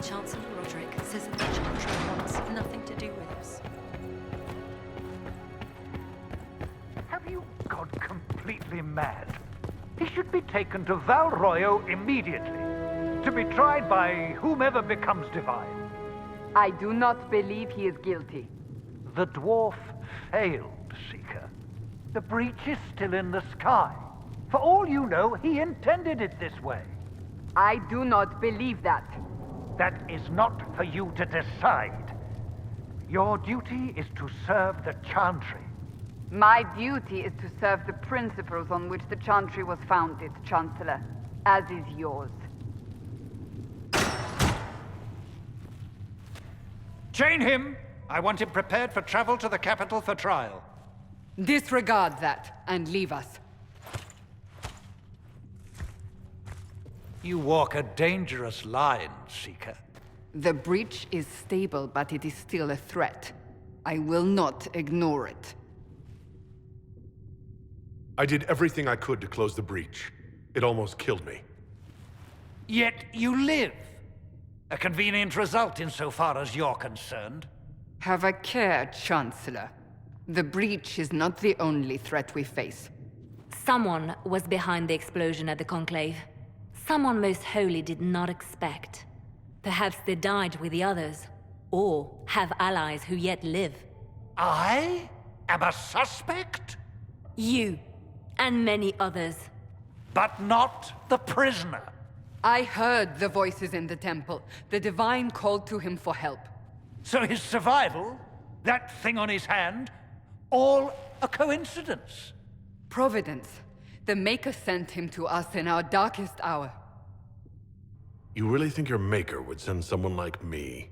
Chancellor Roderick says that the Chantry wants nothing to do with us. Have you gone completely mad? He should be taken to Val Royo immediately, to be tried by whomever becomes divine. I do not believe he is guilty. The dwarf failed, Seeker. The breach is still in the sky. For all you know, he intended it this way. I do not believe that. That is not for you to decide. Your duty is to serve the Chantry. My duty is to serve the principles on which the Chantry was founded, Chancellor, as is yours. Chain him! I want him prepared for travel to the capital for trial. Disregard that, and leave us. You walk a dangerous line, Seeker. The breach is stable, but it is still a threat. I will not ignore it. I did everything I could to close the breach. It almost killed me. Yet you live. A convenient result insofar as you're concerned. Have a care, Chancellor. The breach is not the only threat we face. Someone was behind the explosion at the Conclave. Someone Most Holy did not expect. Perhaps they died with the others, or have allies who yet live. I am a suspect? You, and many others. But not the prisoner. I heard the voices in the temple. The Divine called to him for help. So his survival, that thing on his hand, all a coincidence. Providence. The Maker sent him to us in our darkest hour. You really think your Maker would send someone like me?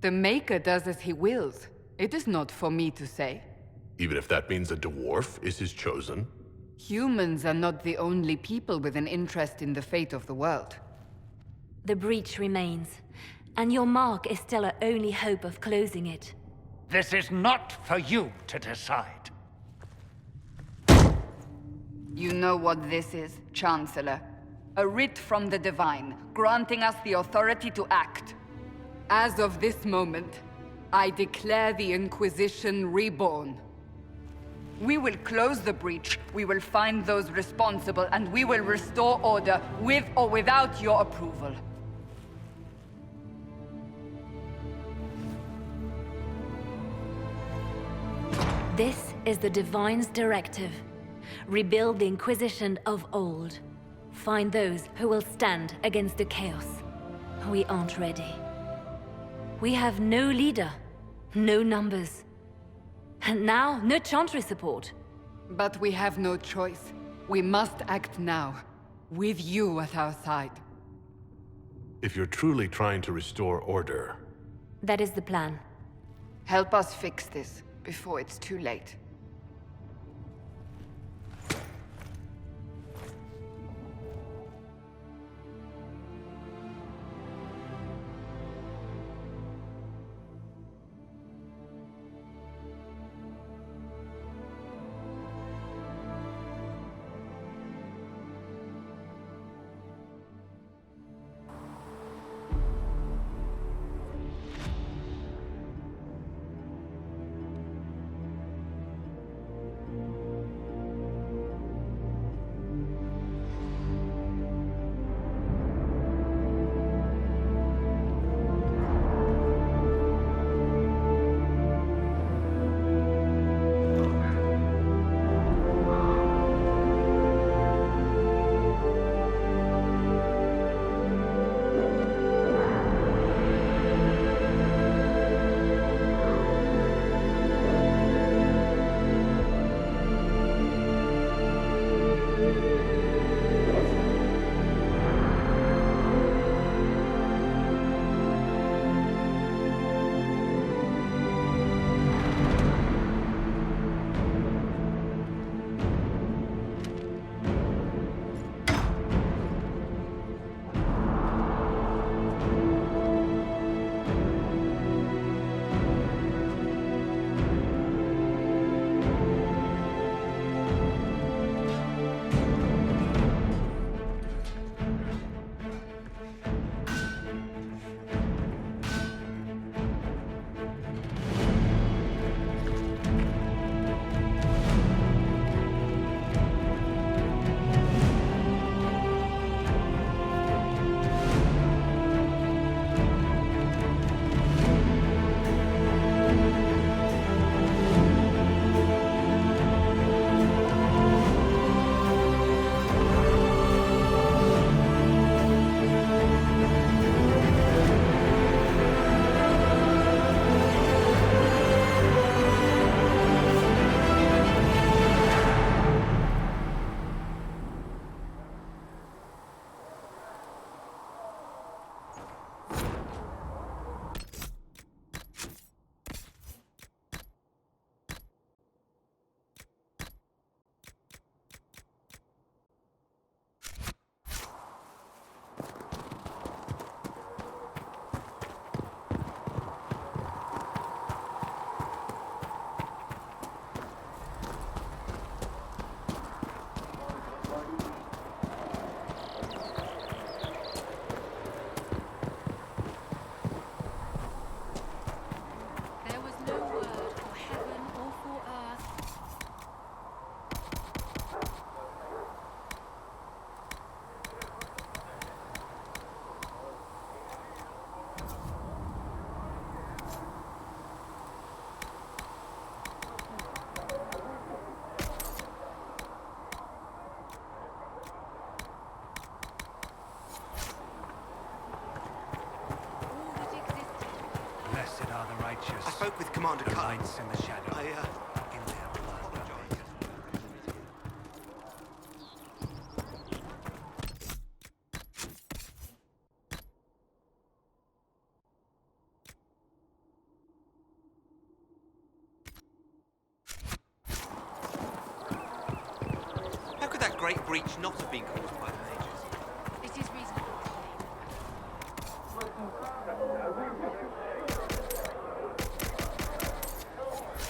The Maker does as he wills. It is not for me to say. Even if that means a dwarf is his chosen? Humans are not the only people with an interest in the fate of the world. The breach remains, and your mark is still our only hope of closing it. This is not for you to decide. You know what this is, Chancellor. A writ from the Divine, granting us the authority to act. As of this moment, I declare the Inquisition reborn. We will close the breach, we will find those responsible, and we will restore order, with or without your approval. This is the Divine's directive. Rebuild the Inquisition of old. Find those who will stand against the chaos. We aren't ready. We have no leader, no numbers. And now, no Chantry support. But we have no choice. We must act now, with you at our side. If you're truly trying to restore order... That is the plan. Help us fix this, before it's too late. creatures. I spoke with Commander The Cullen. lights in the shadow. In their blood. How could that great breach not have been caused by the mages? It is reasonable.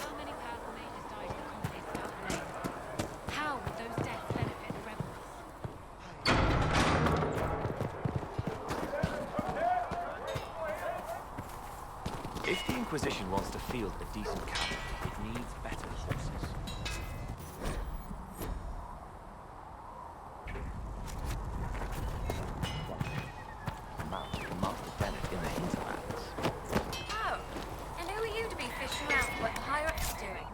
How many powerful mages died in the colony's South Lane? How would those deaths benefit the rebels? If the Inquisition wants to field a decent cavalry, it needs better horses. Commander Bennett in the hinterlands. Oh, and who are you to be fishing out what the higher-ups are doing?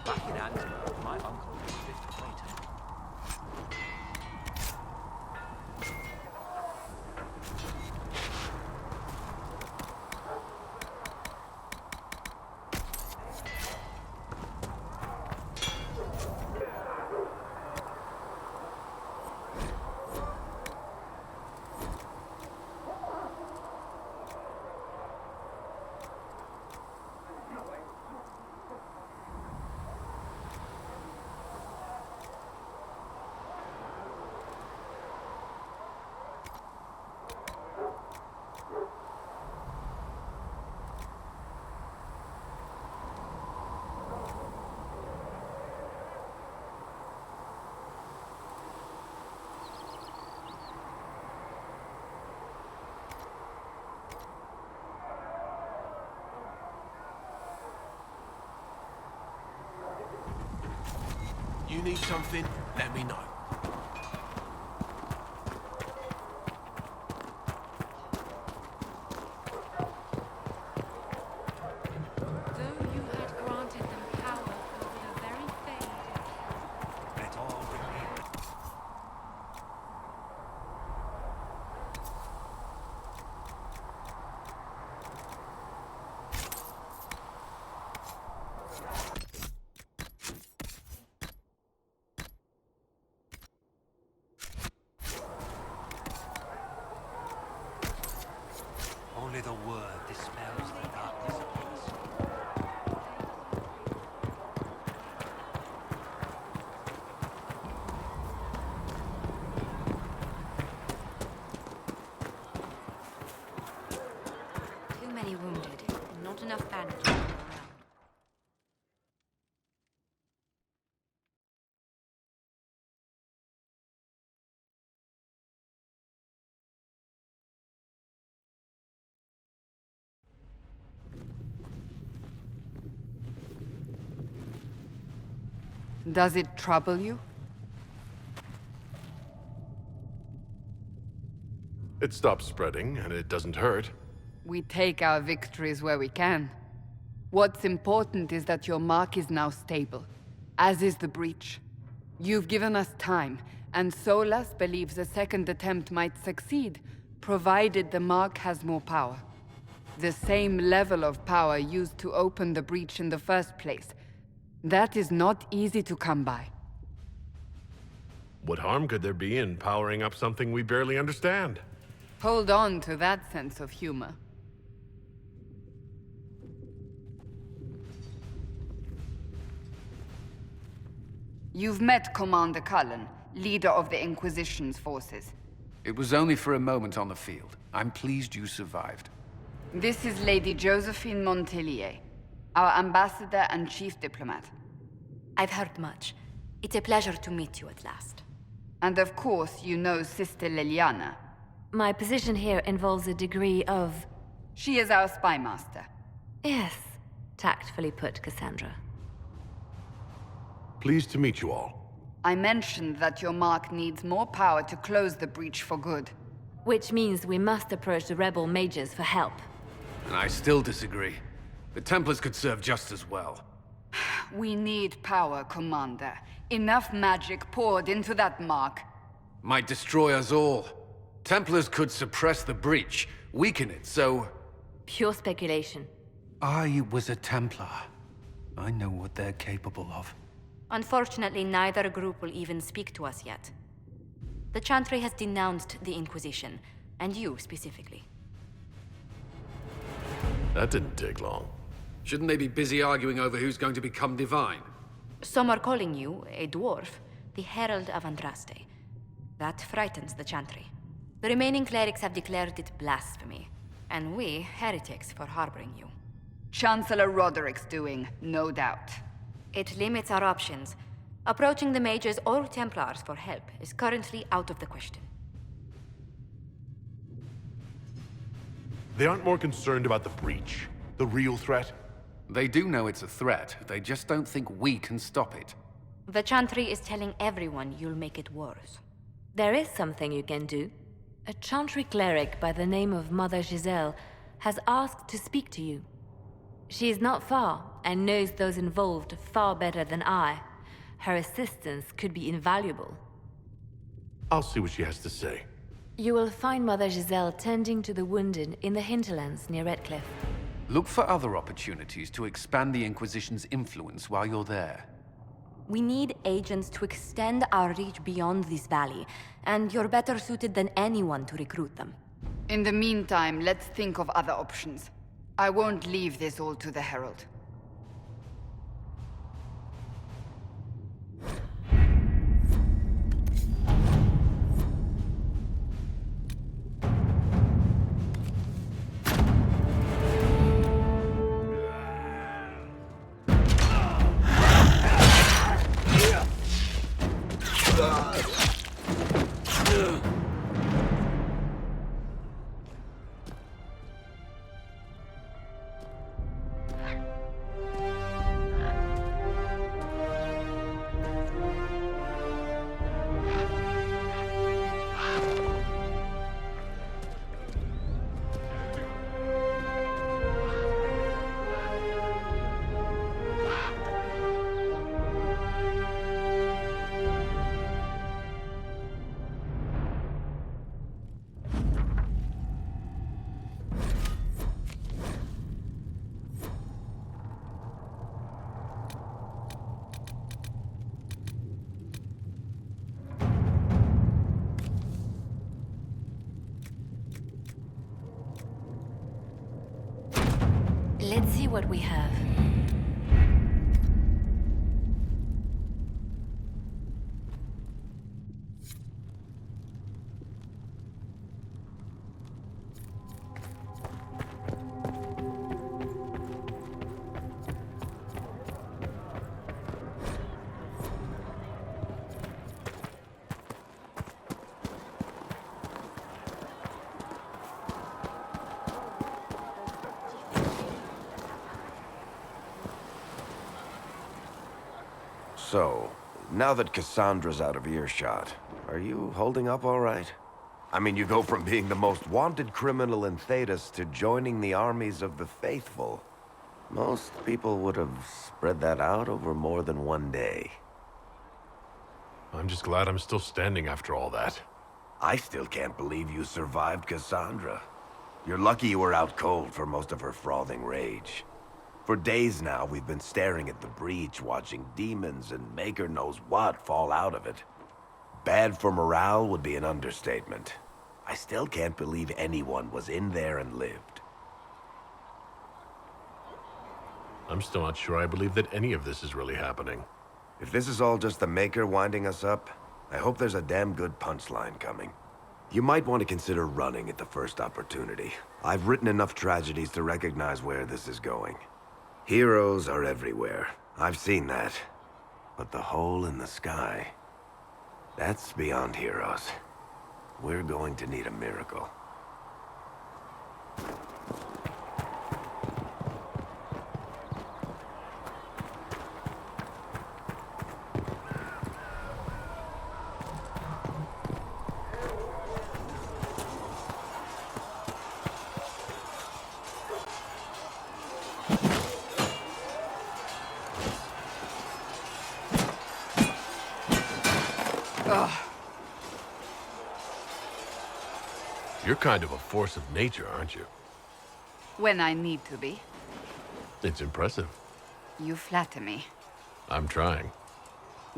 Back in Antwerp, my uncle lived a traitor. You need something? Let me know. Though you had granted them power over the very fade. Let all remain. Only the word dispels the darkness upon us. Too many wounded, and not enough bandages to go around. Does it trouble you? It stops spreading, and it doesn't hurt. We take our victories where we can. What's important is that your mark is now stable, as is the breach. You've given us time, and Solas believes a second attempt might succeed, provided the mark has more power. The same level of power used to open the breach in the first place. That is not easy to come by. What harm could there be in powering up something we barely understand? Hold on to that sense of humor. You've met Commander Cullen, leader of the Inquisition's forces. It was only for a moment on the field. I'm pleased you survived. This is Lady Josephine Montelier, our ambassador and chief diplomat. I've heard much. It's a pleasure to meet you at last. And of course, you know Sister Liliana. My position here involves a degree of... She is our spy master. Yes, tactfully put, Cassandra. Pleased to meet you all. I mentioned that your mark needs more power to close the breach for good. Which means we must approach the rebel mages for help. And I still disagree. The Templars could serve just as well. We need power, Commander. Enough magic poured into that mark. Might destroy us all. Templars could suppress the breach, weaken it, so... Pure speculation. I was a Templar. I know what they're capable of. Unfortunately, neither group will even speak to us yet. The Chantry has denounced the Inquisition, and you specifically. That didn't take long. Shouldn't they be busy arguing over who's going to become divine? Some are calling you, a dwarf, the Herald of Andraste. That frightens the Chantry. The remaining clerics have declared it blasphemy, and we, heretics, for harboring you. Chancellor Roderick's doing, no doubt. It limits our options. Approaching the mages or Templars for help is currently out of the question. They aren't more concerned about the breach, the real threat? They do know it's a threat. They just don't think we can stop it. The Chantry is telling everyone you'll make it worse. There is something you can do. A Chantry cleric by the name of Mother Giselle has asked to speak to you. She is not far and knows those involved far better than I. Her assistance could be invaluable. I'll see what she has to say. You will find Mother Giselle tending to the wounded in the hinterlands near Redcliffe. Look for other opportunities to expand the Inquisition's influence while you're there. We need agents to extend our reach beyond this valley, and you're better suited than anyone to recruit them. In the meantime, let's think of other options. I won't leave this all to the Herald. Let's see what we have. So, now that Cassandra's out of earshot, are you holding up all right? I mean, you go from being the most wanted criminal in Thedas to joining the armies of the faithful. Most people would have spread that out over more than one day. I'm just glad I'm still standing after all that. I still can't believe you survived Cassandra. You're lucky you were out cold for most of her frothing rage. For days now, we've been staring at the breach, watching demons and Maker knows what fall out of it. Bad for morale would be an understatement. I still can't believe anyone was in there and lived. I'm still not sure I believe that any of this is really happening. If this is all just the Maker winding us up, I hope there's a damn good punchline coming. You might want to consider running at the first opportunity. I've written enough tragedies to recognize where this is going. Heroes are everywhere. I've seen that. But the hole in the sky, that's beyond heroes. We're going to need a miracle. You're kind of a force of nature, aren't you? When I need to be. It's impressive. You flatter me. I'm trying.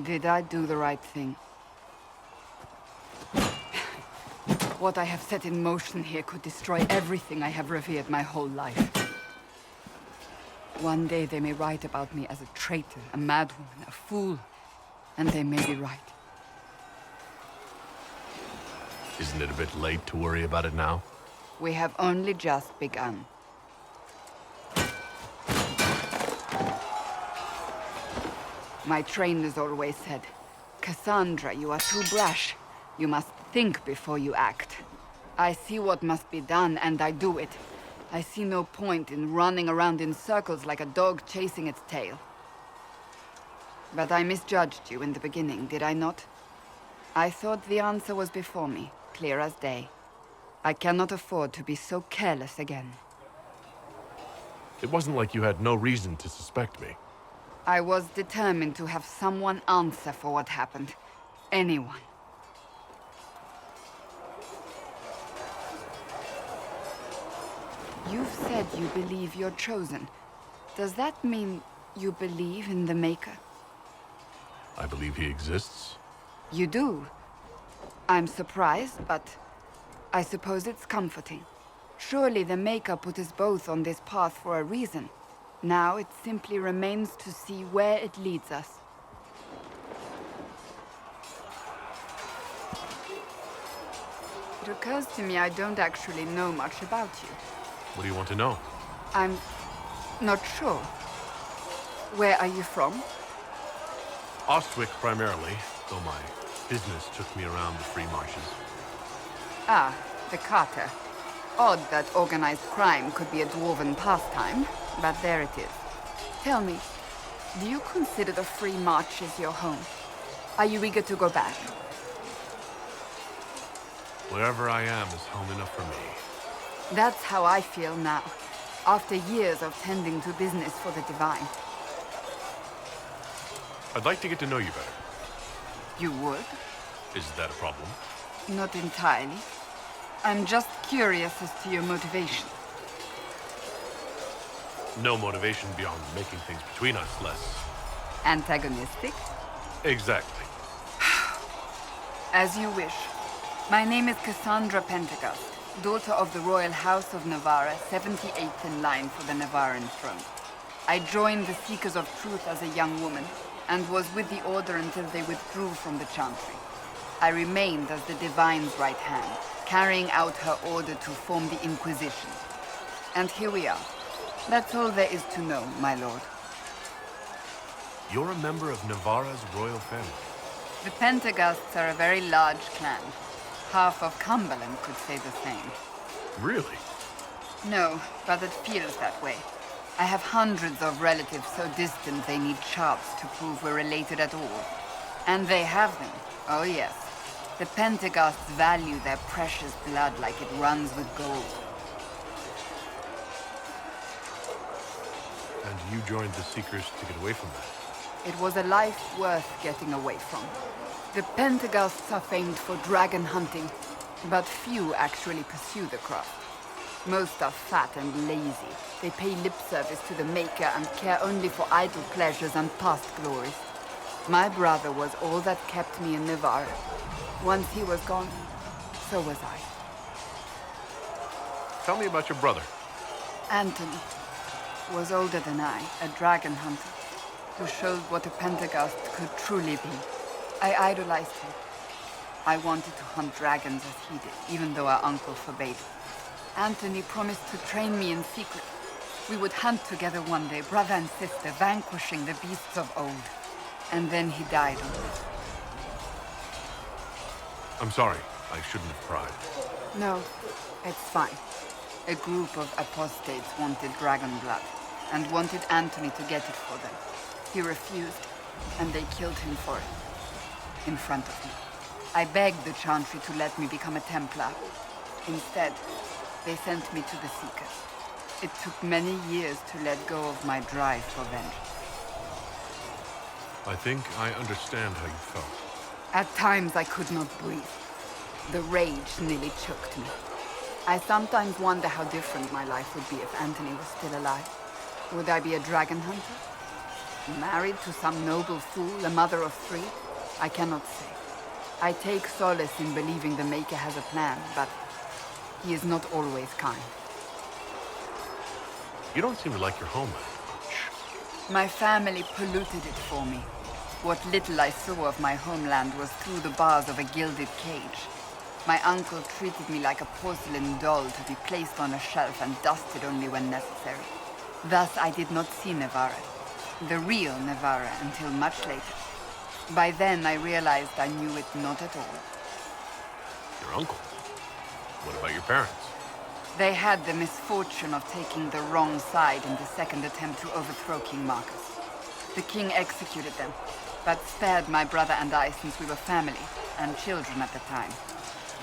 Did I do the right thing? What I have set in motion here could destroy everything I have revered my whole life. One day they may write about me as a traitor, a madwoman, a fool, and they may be right. Isn't it a bit late to worry about it now? We have only just begun. My trainers always said, Cassandra, you are too brash. You must think before you act. I see what must be done, and I do it. I see no point in running around in circles like a dog chasing its tail. But I misjudged you in the beginning, did I not? I thought the answer was before me, clear as day. I cannot afford to be so careless again. It wasn't like you had no reason to suspect me. I was determined to have someone answer for what happened. Anyone. You've said you believe you're chosen. Does that mean you believe in the Maker? I believe he exists. You do? I'm surprised, but I suppose it's comforting. Surely the Maker put us both on this path for a reason. Now it simply remains to see where it leads us. It occurs to me I don't actually know much about you. What do you want to know? I'm not sure. Where are you from? Ostwick primarily, though my business took me around the free marshes. Ah, the Carter. Odd that organized crime could be a dwarven pastime, but there it is. Tell me, do you consider the Free Marches your home? Are you eager to go back? Wherever I am is home enough for me. That's how I feel now, after years of tending to business for the Divine. I'd like to get to know you better. You would? Is that a problem? Not entirely. I'm just curious as to your motivation. No motivation beyond making things between us less... Antagonistic? Exactly. As you wish. My name is Cassandra Pentecost, daughter of the Royal House of Navarra, 78th in line for the Navarran throne. I joined the Seekers of Truth as a young woman, and was with the Order until they withdrew from the Chantry. I remained as the Divine's right hand, carrying out her order to form the Inquisition. And here we are. That's all there is to know, my lord. You're a member of Navarra's royal family. The Pentecosts are a very large clan. Half of Cumberland could say the same. Really? No, but it feels that way. I have hundreds of relatives so distant they need charts to prove we're related at all. And they have them. Oh yes. The Pentecosts value their precious blood like it runs with gold. And you joined the Seekers to get away from that? It was a life worth getting away from. The Pentecosts are famed for dragon hunting, but few actually pursue the craft. Most are fat and lazy. They pay lip service to the Maker and care only for idle pleasures and past glories. My brother was all that kept me in Navarre. Once he was gone, so was I. Tell me about your brother. Anthony was older than I, a dragon hunter, who showed what a Pentecost could truly be. I idolized him. I wanted to hunt dragons as he did, even though our uncle forbade it. Anthony promised to train me in secret. We would hunt together one day, brother and sister, vanquishing the beasts of old. And then he died on it. I'm sorry. I shouldn't have cried. No, it's fine. A group of apostates wanted dragon blood, and wanted Anthony to get it for them. He refused, and they killed him for it. In front of me. I begged the Chantry to let me become a Templar. Instead, they sent me to the Seekers. It took many years to let go of my drive for vengeance. I think I understand how you felt. At times I could not breathe. The rage nearly choked me. I sometimes wonder how different my life would be if Anthony was still alive. Would I be a dragon hunter? Married to some noble fool, a mother of 3? I cannot say. I take solace in believing the Maker has a plan, but he is not always kind. You don't seem to like your homeland much. My family polluted it for me. What little I saw of my homeland was through the bars of a gilded cage. My uncle treated me like a porcelain doll to be placed on a shelf and dusted only when necessary. Thus I did not see Nevarra, the real Nevarra, until much later. By then I realized I knew it not at all. Your uncle? What about your parents? They had the misfortune of taking the wrong side in the second attempt to overthrow King Marcus. The king executed them, but spared my brother and I since we were family, and children at the time.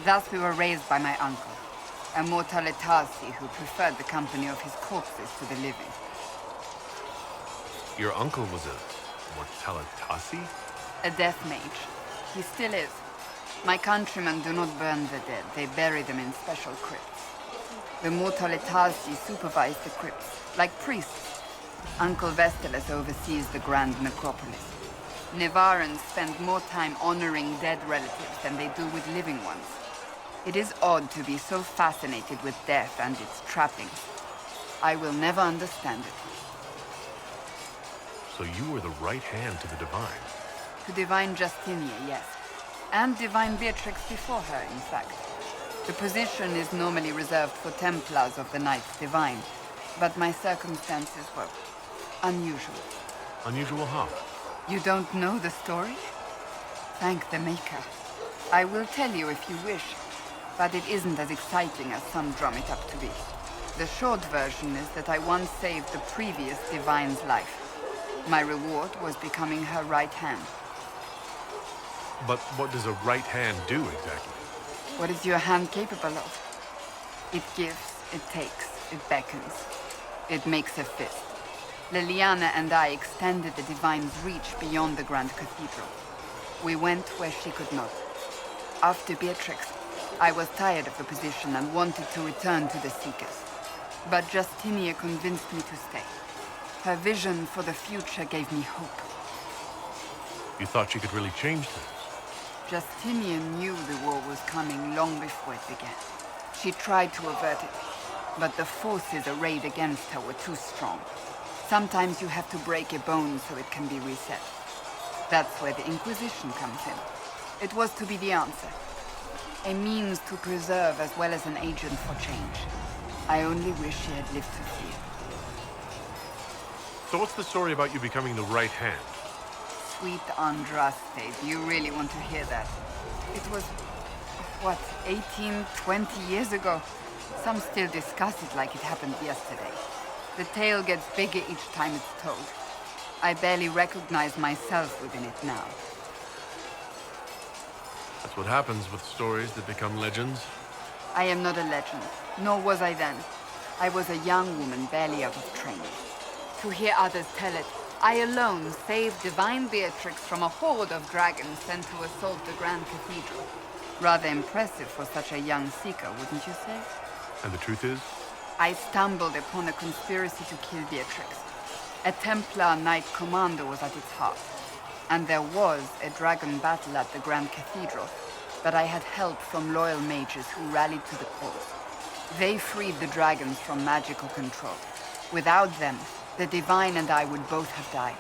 Thus we were raised by my uncle, a Mortalitasi who preferred the company of his corpses to the living. Your uncle was a Mortalitasi? A death mage. He still is. My countrymen do not burn the dead, they bury them in special crypts. The Mortalitasi supervise the crypts, like priests. Uncle Vestalis oversees the grand necropolis. Nevarrans spend more time honoring dead relatives than they do with living ones. It is odd to be so fascinated with death and its trappings. I will never understand it. So you were the right hand to the Divine? To Divine Justinia, yes. And Divine Beatrix before her, in fact. The position is normally reserved for Templars of the Knights Divine, but my circumstances were unusual. Unusual how? You don't know the story? Thank the Maker. I will tell you if you wish, but it isn't as exciting as some drum it up to be. The short version is that I once saved the previous Divine's life. My reward was becoming her right hand. But what does a right hand do exactly? What is your hand capable of? It gives, it takes, it beckons. It makes a fist. Liliana and I extended the Divine's reach beyond the Grand Cathedral. We went where she could not. After Beatrix, I was tired of the position and wanted to return to the Seekers. But Justinia convinced me to stay. Her vision for the future gave me hope. You thought she could really change things? Justinian knew the war was coming long before it began. She tried to avert it, but the forces arrayed against her were too strong. Sometimes you have to break a bone so it can be reset. That's where the Inquisition comes in. It was to be the answer. A means to preserve as well as an agent for change. I only wish she had lived to see it. So what's the story about you becoming the right hand? Sweet Andraste, do you really want to hear that? It was, what, 18, 20 years ago? Some still discuss it like it happened yesterday. The tale gets bigger each time it's told. I barely recognize myself within it now. That's what happens with stories that become legends. I am not a legend, nor was I then. I was a young woman barely out of training. To hear others tell it, I alone saved Divine Beatrix from a horde of dragons sent to assault the Grand Cathedral. Rather impressive for such a young seeker, wouldn't you say? And the truth is? I stumbled upon a conspiracy to kill Beatrix. A Templar Knight Commander was at its heart. And there was a dragon battle at the Grand Cathedral, but I had help from loyal mages who rallied to the cause. They freed the dragons from magical control. Without them, the Divine and I would both have died.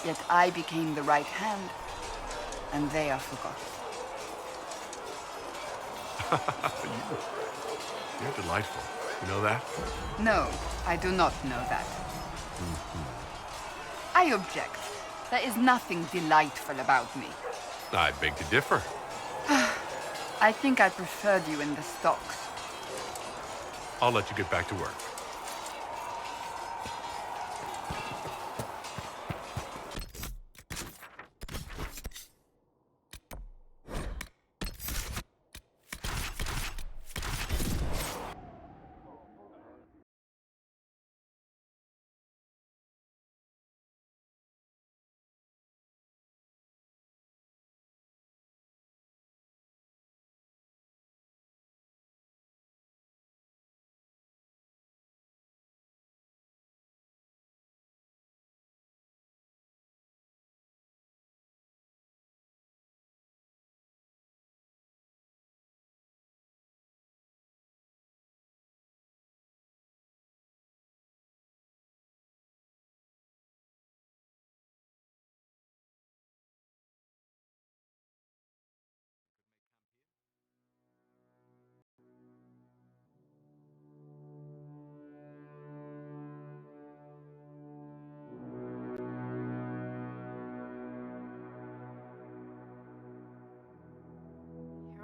Yet I became the right hand, and they are forgotten. You're delightful. You know that? No, I do not know that. I object. There is nothing delightful about me. I beg to differ. I think I preferred you in the stocks. I'll let you get back to work.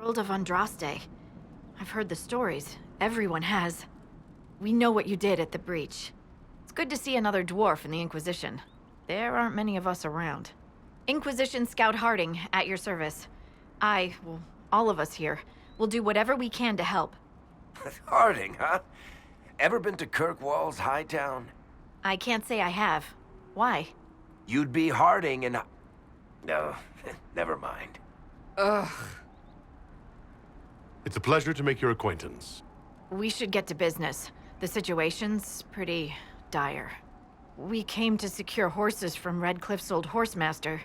Herald of Andraste. I've heard the stories. Everyone has. We know what you did at the breach. It's good to see another dwarf in the Inquisition. There aren't many of us around. Inquisition Scout Harding, at your service. All of us here, will do whatever we can to help. Harding, huh? Ever been to Kirkwall's Hightown? I can't say I have. Why? You'd be Harding and... No, never mind. Ugh. It's a pleasure to make your acquaintance. We should get to business. The situation's pretty dire. We came to secure horses from Redcliffe's old horsemaster.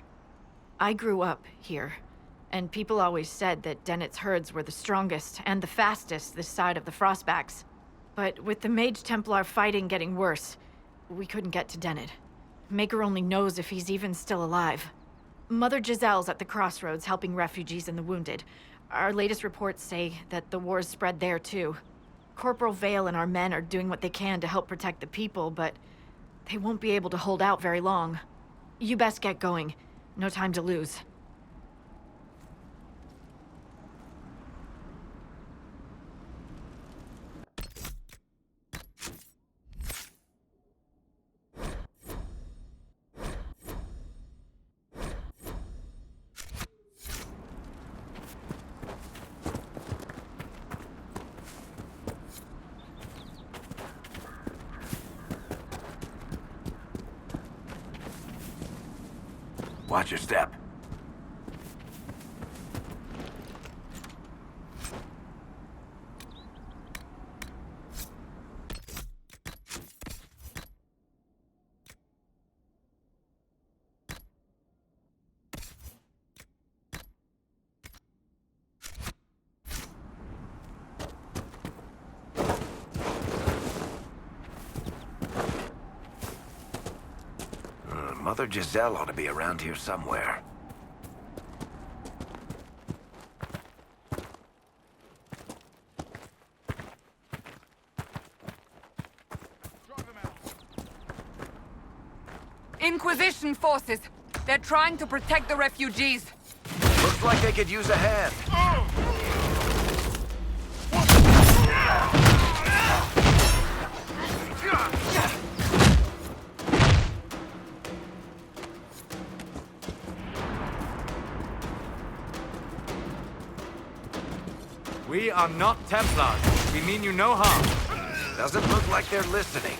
I grew up here, and people always said that Dennett's herds were the strongest and the fastest this side of the Frostbacks. But with the Mage Templar fighting getting worse, we couldn't get to Dennett. Maker only knows if he's even still alive. Mother Giselle's at the crossroads helping refugees and the wounded. Our latest reports say that the war's spread there too. Corporal Vale and our men are doing what they can to help protect the people, but they won't be able to hold out very long. You best get going. No time to lose. Watch your step. Mother Giselle ought to be around here somewhere. Inquisition forces! They're trying to protect the refugees! Looks like they could use a hand. We are not Templars. We mean you no harm. Doesn't look like they're listening.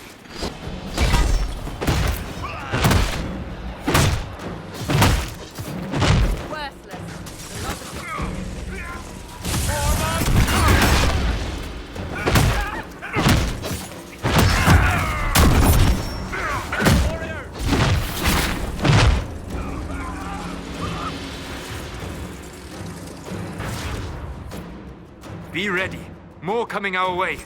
Be ready. More coming our way.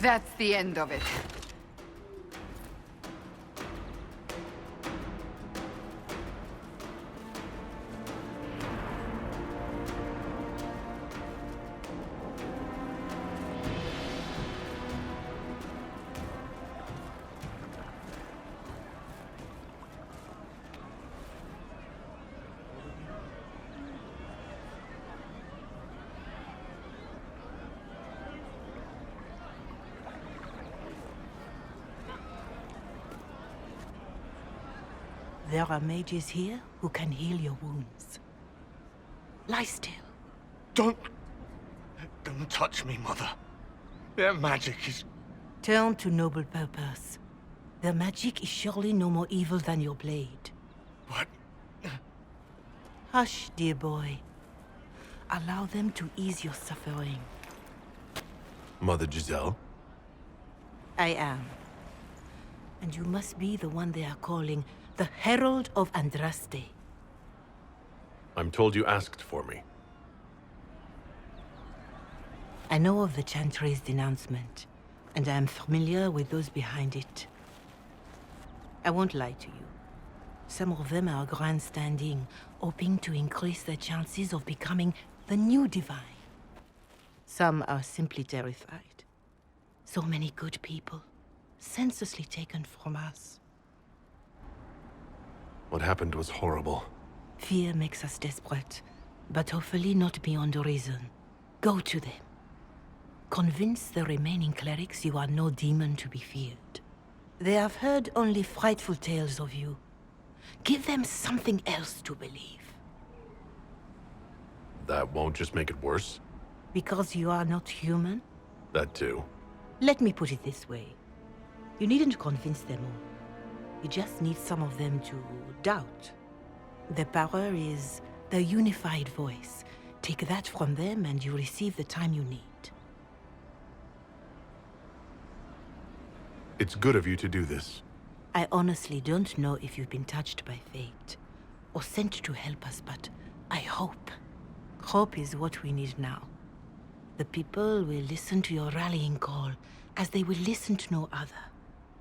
That's the end of it. There are mages here who can heal your wounds. Lie still. Don't touch me, Mother. Their magic is... Turn to noble purpose. Their magic is surely no more evil than your blade. What? Hush, dear boy. Allow them to ease your suffering. Mother Giselle? I am. And you must be the one they are calling the Herald of Andraste. I'm told you asked for me. I know of the Chantry's denouncement, and I am familiar with those behind it. I won't lie to you. Some of them are grandstanding, hoping to increase their chances of becoming the new divine. Some are simply terrified. So many good people, senselessly taken from us. What happened was horrible. Fear makes us desperate, but hopefully not beyond reason. Go to them. Convince the remaining clerics you are no demon to be feared. They have heard only frightful tales of you. Give them something else to believe. That won't just make it worse? Because you are not human? That too. Let me put it this way. You needn't convince them all. You just need some of them to doubt. Their power is their unified voice. Take that from them and you receive the time you need. It's good of you to do this. I honestly don't know if you've been touched by fate, or sent to help us, but I hope. Hope is what we need now. The people will listen to your rallying call, as they will listen to no other.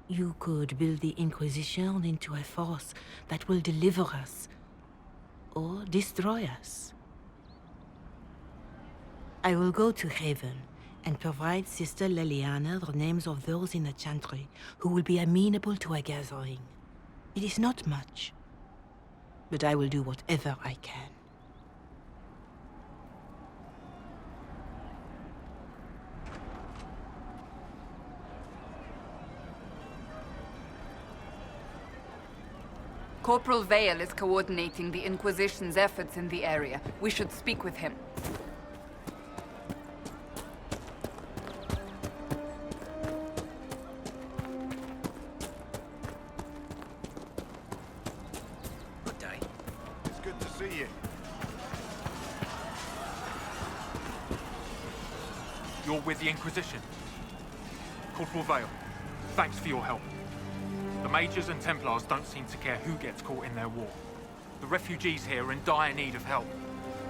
You could build the Inquisition into a force that will deliver us, or destroy us. I will go to Haven, and provide Sister Leliana the names of those in the Chantry who will be amenable to a gathering. It is not much, but I will do whatever I can. Corporal Vale is coordinating the Inquisition's efforts in the area. We should speak with him. You're with the Inquisition. Corporal Vale, thanks for your help. The Mages and Templars don't seem to care who gets caught in their war. The refugees here are in dire need of help.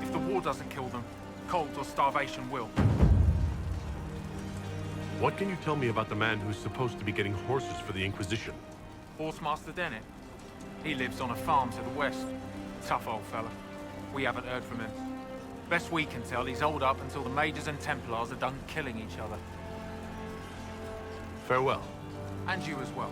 If the war doesn't kill them, cold or starvation will. What can you tell me about the man who's supposed to be getting horses for the Inquisition? Horsemaster Dennett. He lives on a farm to the west. Tough old fella. We haven't heard from him. Best we can tell, he's holed up until the Mages and Templars are done killing each other. Farewell. And you as well.